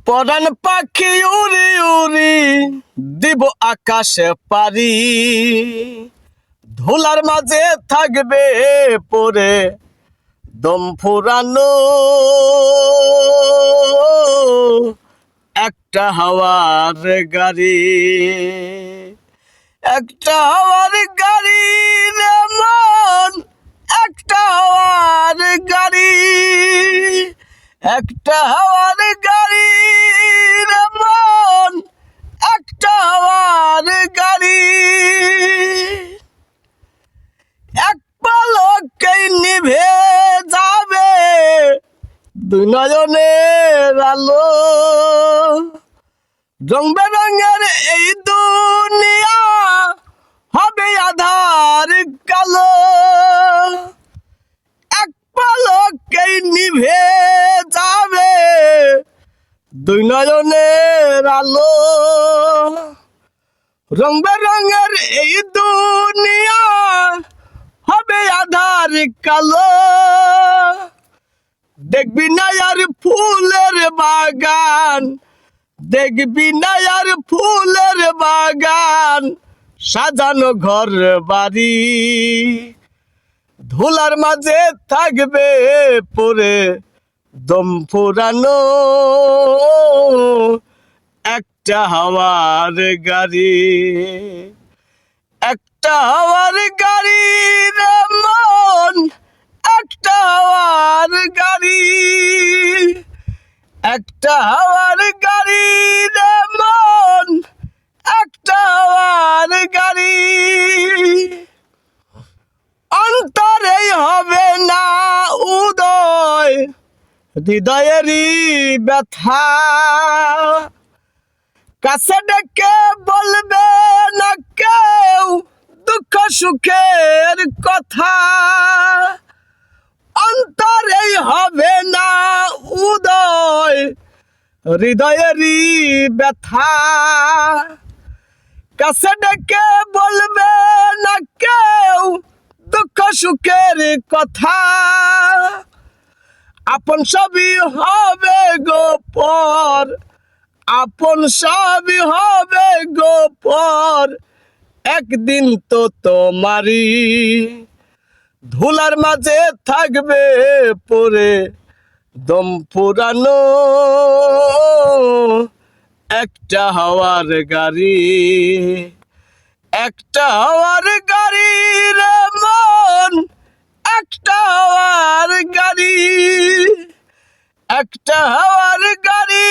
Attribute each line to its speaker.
Speaker 1: পরাণ পাখি উড়ি উড়ি দিব আকাশে পারি, ধুলার মাঝে থাকবে পরে দম ফুরানো একটা হাওয়ার গাড়ি, একটা হাওয়ার গাড়ি রে মন, একটা হাওয়ার গাড়ি, একটা হাওয়ার গাড়ি রে মন, একটা হাওয়ার গাড়ি। এক পলকেই নিভে যাবে দুই নয়নের আলো, রং বেরঙের এই দুনিয়া হবে আধার কালো। এক পলকেই নিভে যাবে দুই নয়নের আলো, রং বেরঙের এই দুনিয়া হবে আধার কালো। দেখবি না আর ফুলের বাগান, দেখবি না আর ফুলের বাগান, সাজানো ঘর বাড়ি, ধুলার মাঝে থাকবে পরে দম ফুরানো একটা হাওয়ার গাড়ি, একটা হাওয়ার গাড়ি রে মন, একটা হাওয়ার গাড়ি, একটা হাওয়ার গাড়ি রে মন, একটা হাওয়ার গাড়ি। অন্তরেই হবে না উদয় হৃদয়েরই ব্যথা, কাছে ডেকে বলবে না কেউ দুঃখ সুখের কথা। অন্তরেই হবে না উদয় হৃদয়েরই ব্যথা, কাছে ডেকে বলবে না কেউ দুঃখ সুখের কথা। আপন সবই হবে গোপর, আপন সবই হবে গোপর, একদিন তো তোমারই, ধুলার মাঝে থাকবে পরে দম ফুরানো একটা হাওয়ার গাড়ি, একটা হাওয়ার গাড়ি রে মন, একটা হাওয়ার গাড়ি, একটা হাওয়ার গাড়ি।